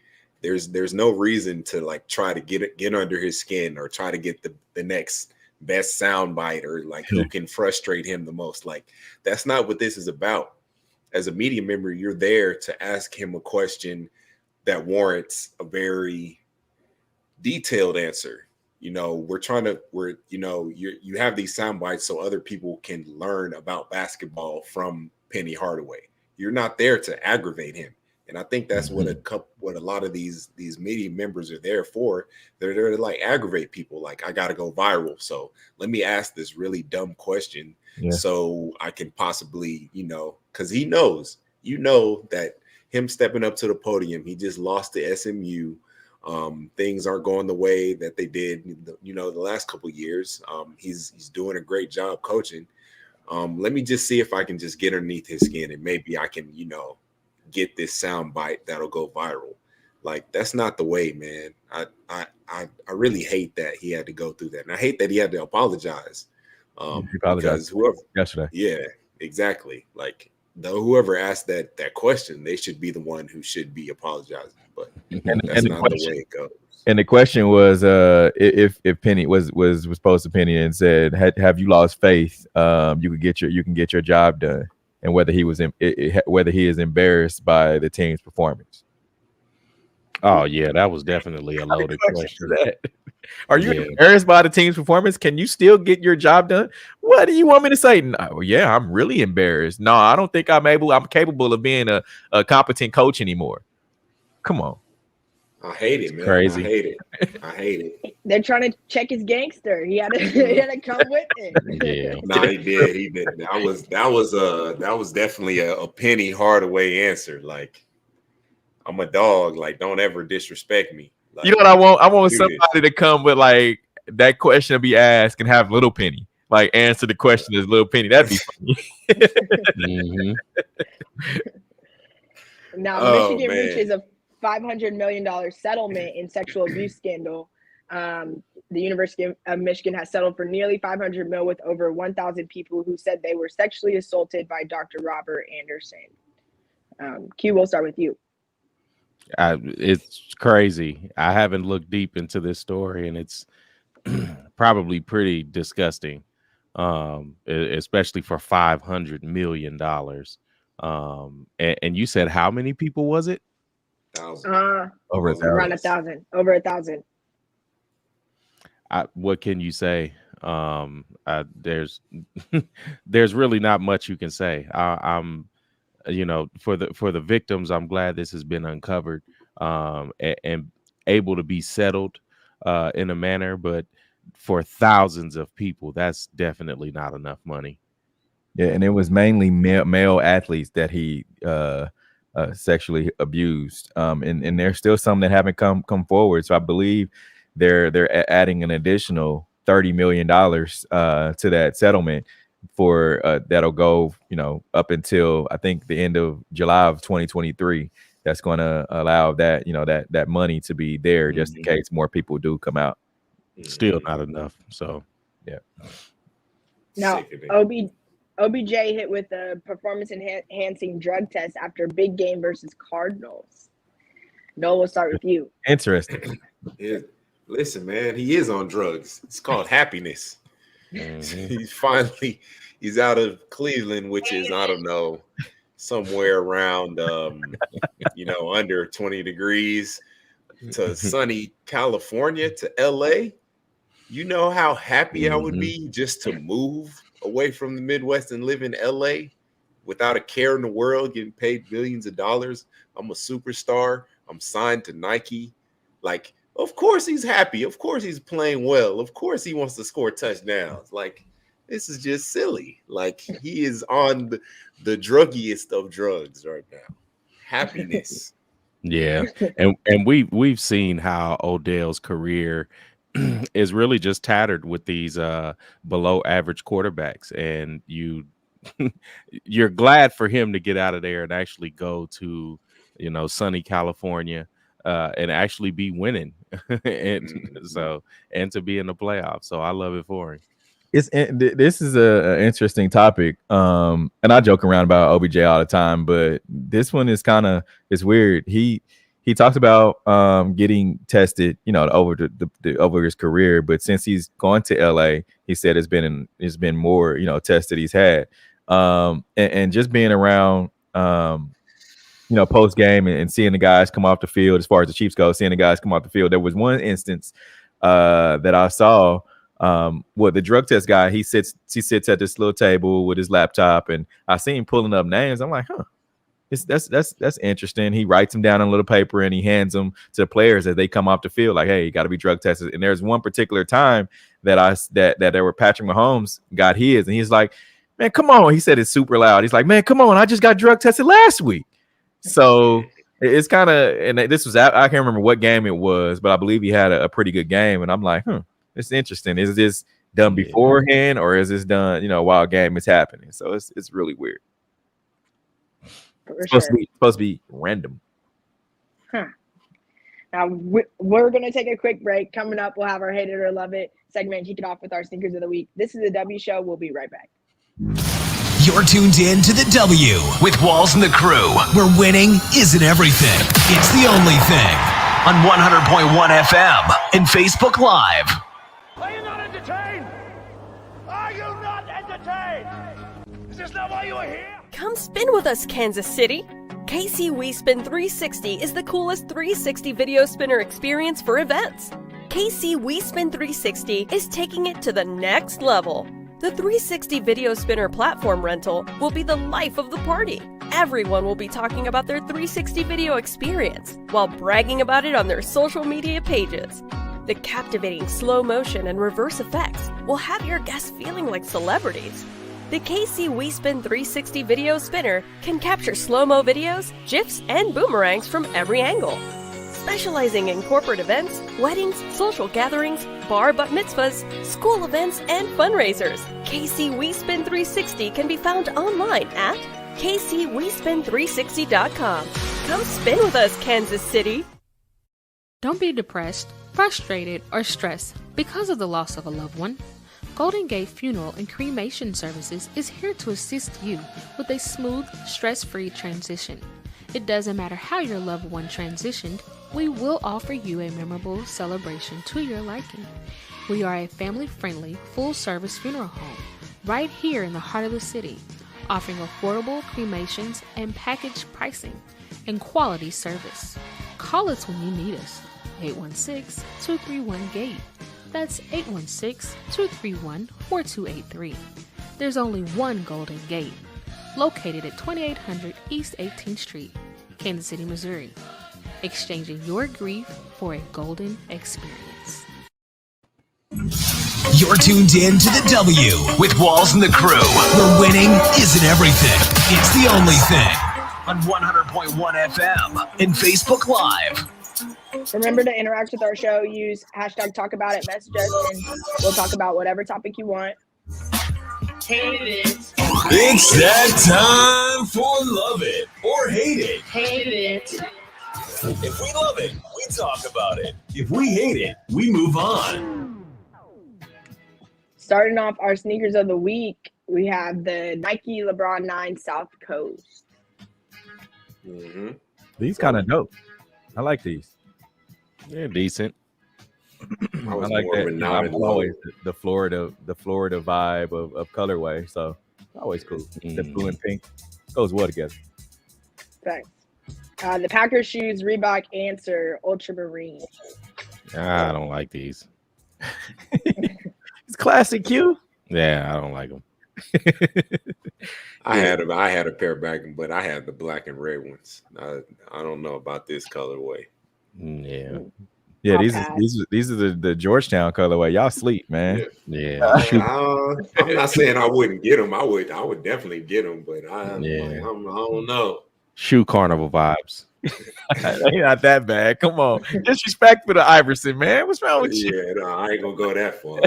there's no reason to like try to get under his skin or try to get the next best soundbite or like who can frustrate him the most. Like, that's not what this is about. As a media member, you're there to ask him a question that warrants a very detailed answer. You know, you have these sound bites so other people can learn about basketball from Penny Hardaway. You're not there to aggravate him. And I think that's what a lot of these media members are there for. They're there to like aggravate people. Like, I got to go viral. So let me ask this really dumb question so I can possibly, because he knows, that him stepping up to the podium, he just lost to SMU. Things aren't going the way that they did, the last couple of years. He's doing a great job coaching. Let me just see if I can just get underneath his skin and maybe I can, get this sound bite that'll go viral. Like, that's not the way, man. I really hate that he had to go through that. And I hate that he had to apologize. He apologized yesterday. Yeah, exactly. Like, whoever asked that question, they should be the one who should be apologizing. But that's not the way it goes. And the question was, if Penny was posed to Penny and said, "Have you lost faith? You can get your job done," and whether he is embarrassed by the team's performance. Oh yeah, that was definitely a loaded question. Are you embarrassed by the team's performance? Can you still get your job done? What do you want me to say? No, yeah, I'm really embarrassed. No, I don't think I'm capable of being a competent coach anymore. Come on. I hate it, man. Crazy. I hate it. They're trying to check his gangster. He had to come with it. Yeah. No, he did. That was definitely a Penny Hardaway answer. Like, I'm a dog. Like, don't ever disrespect me. Like, you know what I want? I want somebody to come with like that question to be asked and have Little Penny like answer the question as Little Penny. That'd be funny. Now, Michigan reaches a $500 million settlement in sexual abuse scandal. The University of Michigan has settled for nearly $500 million with over 1,000 people who said they were sexually assaulted by Dr. Robert Anderson. Q, we'll start with you. It's crazy. I haven't looked deep into this story, and it's probably pretty disgusting, especially for $500 million. And you said how many people was it? Over 1,000. Around 1,000. Over 1,000. What can you say? There's really not much you can say. I'm for the victims, I'm glad this has been uncovered and able to be settled in a manner, but for thousands of people, that's definitely not enough money. Yeah, and it was mainly male athletes that he sexually abused, and there's still some that haven't come forward. So I believe they're adding an additional $30 million to that settlement for that'll go up until I think the end of July of 2023. That's going to allow that that money to be there just in case more people do come out. Still not enough. So yeah. No, Sickening. OBJ hit with a performance-enhancing drug test after big game versus Cardinals. Noel, we'll start with you. Interesting. Yeah. Listen, man, he is on drugs. It's called happiness. He's out of Cleveland, which is, I don't know, somewhere around under 20 degrees, to sunny California, to LA. You know how happy I would be just to move away from the Midwest and live in LA without a care in the world, getting paid billions of dollars. I'm a superstar. I'm signed to Nike. Like, of course he's happy. Of course he's playing well. Of course he wants to score touchdowns. Like, this is just silly. Like, he is on the druggiest of drugs right now. Happiness. Yeah, and we've seen how Odell's career is really just tattered with these below average quarterbacks, and you're glad for him to get out of there and actually go to sunny California and actually be winning and to be in the playoffs. So I love it for him. This is an interesting topic, and I joke around about OBJ all the time, but this one is it's weird. He talks about getting tested, over his career, but since he's gone to LA, he said it's been more tests that he's had, and just being around post game and seeing the guys come off the field. As far as the Chiefs go, seeing the guys come off the field, there was one instance that I saw. The drug test guy, he sits at this little table with his laptop, and I see him pulling up names. I'm like, that's interesting. He writes them down on a little paper and he hands them to the players as they come off the field. Like, hey, you got to be drug tested. And there's one particular time that there were Patrick Mahomes got his, and he's like, man, come on. He said it super loud. He's like, man, come on. I just got drug tested last week. So it's kind of, and this was, I can't remember what game it was, but I believe he had a pretty good game. And I'm like, it's interesting. Is this done beforehand, or is this done, while a game is happening? So it's really weird. It's supposed to be random. Now we're gonna take a quick break. Coming up, we'll have our Hate It or Love It segment. Kick it off with our Sneakers of the Week. This is the W Show. We'll be right back. You're tuned in to the W with Walls and the Crew, where winning isn't everything. It's the only thing. On 100.1 FM and Facebook Live. Are you not entertained? Are you not entertained? Is this not why you are here? Come spin with us, Kansas City. KC WeSpin 360 is the coolest 360 video spinner experience for events. KC WeSpin 360 is taking it to the next level. The 360 video spinner platform rental will be the life of the party. Everyone will be talking about their 360 video experience while bragging about it on their social media pages. The captivating slow motion and reverse effects will have your guests feeling like celebrities. The KC WeSpin 360 video spinner can capture slow-mo videos, GIFs, and boomerangs from every angle. Specializing in corporate events, weddings, social gatherings, bar bat mitzvahs, school events, and fundraisers, KC WeSpin 360 can be found online at kcwespin360.com. Come spin with us, Kansas City! Don't be depressed, frustrated, or stressed because of the loss of a loved one. Golden Gate Funeral and Cremation Services is here to assist you with a smooth, stress-free transition. It doesn't matter how your loved one transitioned, we will offer you a memorable celebration to your liking. We are a family-friendly, full-service funeral home right here in the heart of the city, offering affordable cremations and package pricing and quality service. Call us when you need us. 816-231-GATE. That's 816-231-4283. There's only one Golden Gate, located at 2800 East 18th Street, Kansas City, Missouri. Exchanging your grief for a golden experience. You're tuned in to the W with Walls and the Crew, where winning isn't everything. It's the only thing. On 100.1 FM and Facebook Live. Remember to interact with our show. Use hashtag talk about it, message us, and we'll talk about whatever topic you want. Hate it. It's that time for Love It or Hate It. Hate it. If we love it, we talk about it. If we hate it, we move on. Starting off our sneakers of the week, we have the Nike LeBron 9 South Coast. Mm-hmm. These kind of dope. I like these. They're decent. I was like more that. of a I'm nine always the Florida vibe of colorway. So always cool. The blue and pink goes well together. Thanks. The Packers shoes, Reebok Answer Ultramarine. I don't like these. It's classic Q. Yeah, I don't like them. I had a pair back, but I had the black and red ones. I don't know about this colorway. Yeah. Yeah, these are the Georgetown colorway. Y'all sleep, man. Yeah. I'm not saying I wouldn't get them. I would definitely get them, but I don't know. Shoe carnival vibes. They not that bad. Come on, disrespect for the Iverson, man. What's wrong with you? Yeah, no, I ain't gonna go that far.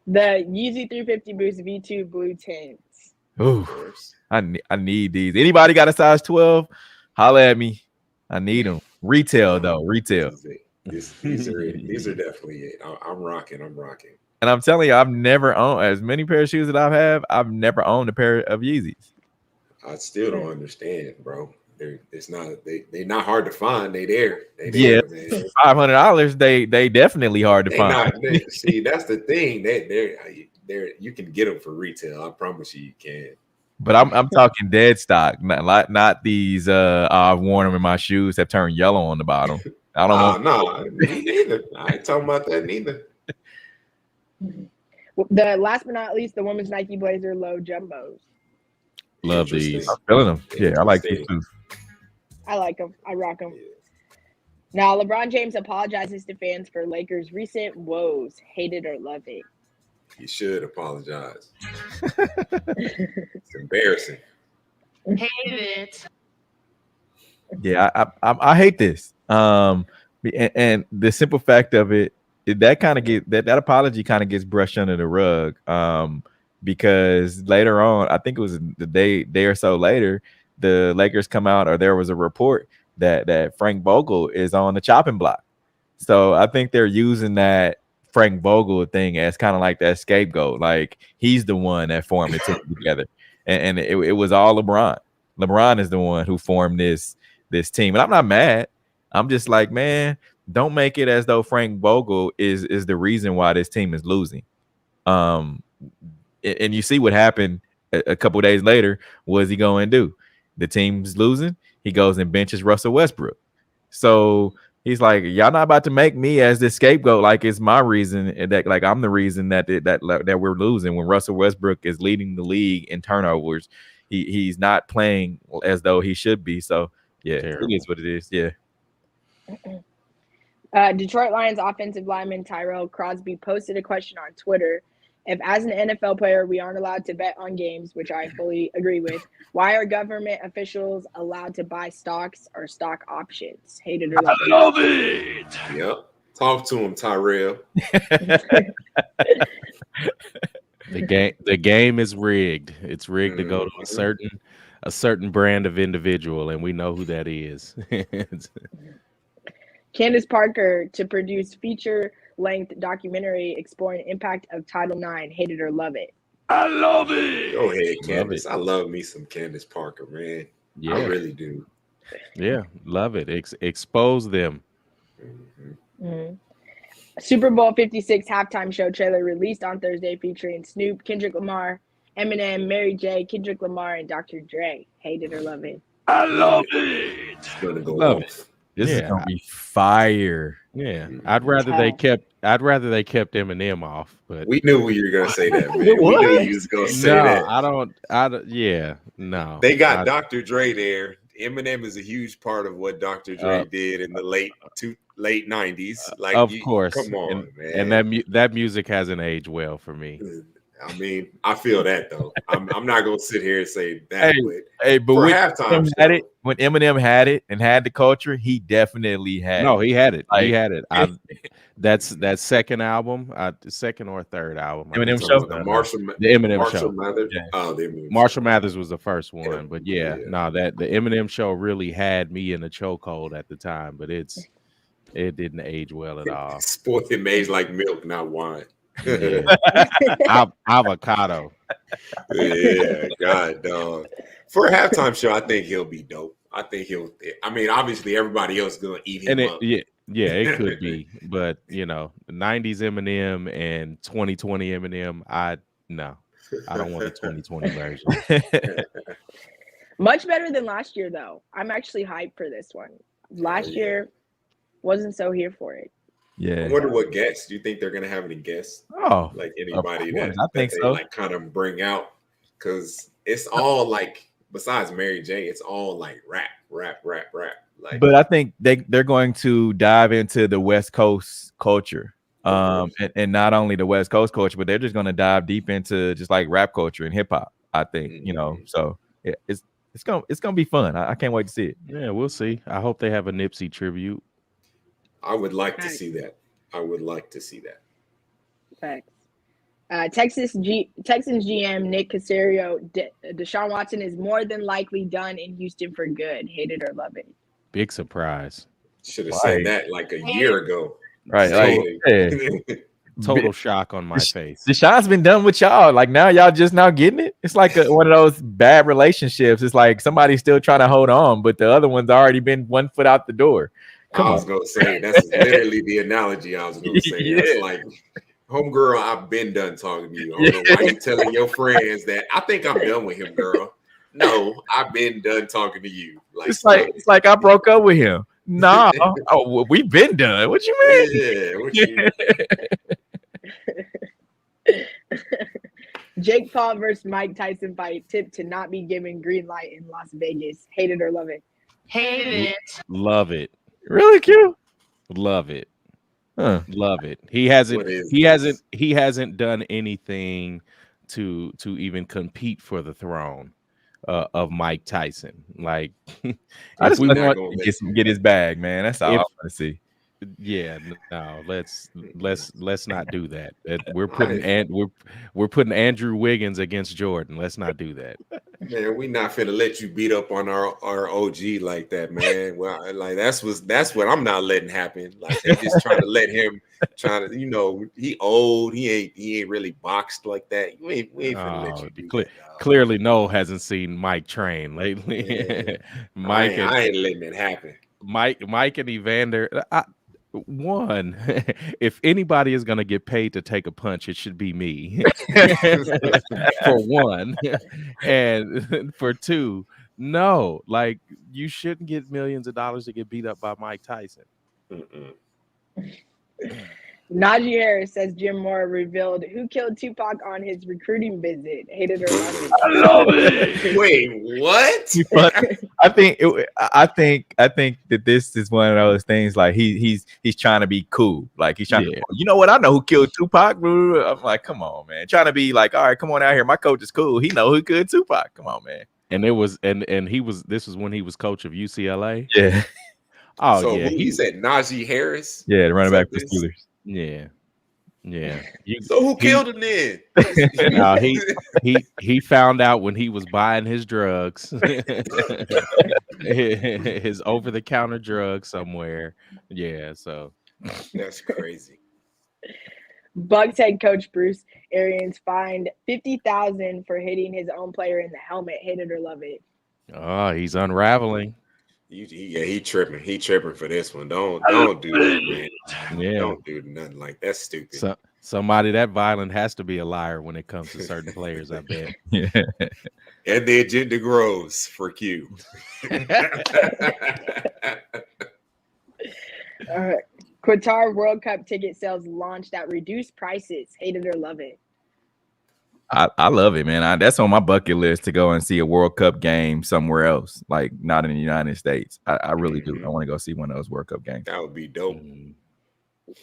The Yeezy 350 Boost V2 blue tints. Ooh, I need these. Anybody got a size 12? Holla at me. I need them. Retail though. Retail. These are definitely it. I'm rocking. And I'm telling you, I've never owned as many pair of shoes that I've never owned a pair of Yeezys. I still don't understand, bro. They're not hard to find. They there. Yeah, $500. They definitely hard to find. See, that's the thing. They're you can get them for retail. I promise you can. But I'm talking dead stock, not these. I've worn them in my shoes have turned yellow on the bottom. I don't know. No, me neither. I ain't talking about that neither. The last but not least, the women's Nike Blazer Low Jumbos. Love these. I'm feeling them. Yeah, I like these too. I like them. I rock them. Now, LeBron James apologizes to fans for Lakers' recent woes. Hate it or love it. He should apologize. It's embarrassing. Hate it. Yeah, I hate this. And the simple fact of it, that kind of that apology kind of gets brushed under the rug. Because later on, I think it was the day or so later, the Lakers come out, or there was a report that Frank Vogel is on the chopping block. So I think they're using that Frank Vogel thing as kind of like that scapegoat. Like he's the one that formed the team together, and it was all LeBron. LeBron is the one who formed this team, and I'm not mad. I'm just like, man, don't make it as though Frank Vogel is the reason why this team is losing. And you see what happened a couple days later. What is he going to do? The team's losing. He goes and benches Russell Westbrook. So he's like, y'all not about to make me as the scapegoat. Like it's my reason that like I'm the reason that we're losing when Russell Westbrook is leading the league in turnovers. He's not playing as though he should be. So yeah, it is what it is. Yeah. Detroit Lions offensive lineman Tyrell Crosby posted a question on Twitter. If, as an NFL player, we aren't allowed to bet on games, which I fully agree with, why are government officials allowed to buy stocks or stock options? Hate it or love it. I love it. Yep. Talk to him, Tyrell. The game is rigged. It's rigged to go to a certain brand of individual, and we know who that is. Candace Parker to produce feature-length documentary exploring the impact of Title IX. Hate it or love it. I love it. Go ahead, Candace. I love me some Candace Parker, man. Yeah. I really do. Yeah, love it. Expose them. Mm-hmm. Super Bowl 56 halftime show trailer released on Thursday featuring Snoop, Kendrick Lamar, Eminem, Mary J., Kendrick Lamar, and Dr. Dre. Hate it or love it. I love it. It's gonna go Love off. it. This is gonna be fire. Yeah, I'd rather they kept Eminem off, but We knew you were gonna say that, man. We knew you was gonna say that. No. They got Dr. Dre there. Eminem is a huge part of what Dr. Dre did in the late 90s. Like, of course, come on, and man. that music hasn't aged well for me. I mean, I feel that though. I'm not gonna sit here and say that. But for when halftime Eminem had it, when Eminem had it and had the culture, he definitely had. No, it. he had it. Like, he had it. That's that second album, second or third album. Eminem show, the Eminem show. Mathers. Yeah. Oh, the Eminem Marshall show. Mathers was the first one, but the Eminem show really had me in the chokehold at the time. But It didn't age well at all. Spoiled him age like milk, not wine. Yeah. Avocado. Yeah, God, dog. For a halftime show, I think he'll be dope. I think I mean, obviously, everybody else is gonna eat him up. Yeah, it could be, but you know, the 90s Eminem and 2020 Eminem, I don't want the 2020 version. Much better than last year, though. I'm actually hyped for this one. Last year wasn't so here for it. Yeah. I wonder what guests. Do you think they're gonna have any guests? Oh, like anybody that I think they so. like kind of bring out, because it's all like, besides Mary J, it's all like rap. Like, but I think they're going to dive into the West Coast culture, and not only the West Coast culture, but they're just going to dive deep into just like rap culture and hip hop. I think so. It's gonna be fun. I can't wait to see it. Yeah, we'll see. I hope they have a Nipsey tribute. I would like to see that. Facts. Texans GM Nick Caserio, Deshaun Watson is more than likely done in Houston for good. Hate it or love it. Big surprise. Should have said that like a year ago. Right. Total shock on my face. Deshaun's been done with y'all. Like now y'all just now getting it. It's like one of those bad relationships. It's like somebody's still trying to hold on, but the other one's already been 1 foot out the door. I was gonna say that's literally the analogy I was gonna say. Yeah. That's like, homegirl, I've been done talking to you. I don't know why you telling your friends that I think I'm done with him, girl. No, I've been done talking to you. Like, it's like I broke up with him. Nah, well, we've been done. What you mean? Yeah, what you mean? Jake Paul versus Mike Tyson fight tipped to not be given green light in Las Vegas. Hate it or love it? Hate it. Love it. Really cute. Love it. Huh. Love it. He hasn't done anything to even compete for the throne of Mike Tyson. Like, I just want to get his bag, man. That's all I want to see. Yeah, no, let's not do that. We're putting Andrew Wiggins against Jordan. Let's not do that. Man, we not finna let you beat up on our OG like that, man. Well, like that's what I'm not letting happen. Like they just trying to let him he old, he ain't really boxed like that. We ain't finna let you do that. Clearly, Noel hasn't seen Mike train lately. Yeah. Mike, I ain't letting it happen. Mike and Evander. One, if anybody is going to get paid to take a punch, it should be me. For one, and for two, no, like you shouldn't get millions of dollars to get beat up by Mike Tyson. Najee Harris says Jim Moore revealed who killed Tupac on his recruiting visit. Hate it or love it? I love it. Wait, what? But I think that this is one of those things. Like he's trying to be cool. Like he's trying to. You know what? I know who killed Tupac. I'm like, come on, man. Trying to be like, all right, come on out here. My coach is cool. He know who killed Tupac. Come on, man. And it was and he was. This was when he was coach of UCLA. Yeah. Oh so yeah. He said Najee Harris. Yeah, the running back for the Steelers. Yeah. So who killed him then? No, he found out when he was buying his drugs, his over-the-counter drugs somewhere. Yeah, so that's crazy. Bucs head coach Bruce Arians fined $50,000 for hitting his own player in the helmet. Hate it or love it? Oh, he's unraveling. He tripping. He tripping for this one. Don't do that, man. Yeah. Don't do nothing like that's stupid. So, somebody that violent has to be a liar when it comes to certain players, I bet. Yeah. And the agenda grows for Q. Qatar World Cup ticket sales launched at reduced prices. Hate it or love it? I love it, man. That's on my bucket list to go and see a World Cup game somewhere else, like not in the United States. I really do. I want to go see one of those World Cup games. That would be dope.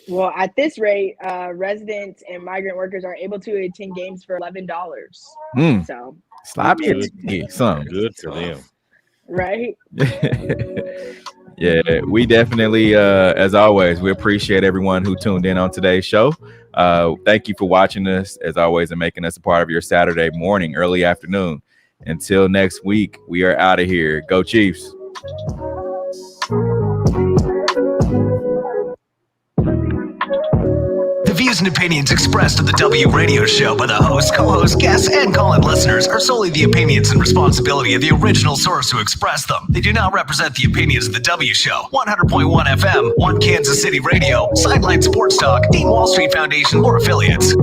Well, at this rate, residents and migrant workers are able to attend games for $11. So slide me some good for them, right? Yeah, we definitely, as always, we appreciate everyone who tuned in on today's show. Thank you for watching us, as always, and making us a part of your Saturday morning, early afternoon. Until next week, we are out of here. Go Chiefs. views and opinions expressed at the W Radio Show by the host, co-host, guests, and call-in listeners are solely the opinions and responsibility of the original source who expressed them. They do not represent the opinions of the W Show, 100.1 FM, One Kansas City Radio, Sideline Sports Talk, Dean Wall Street Foundation, or affiliates.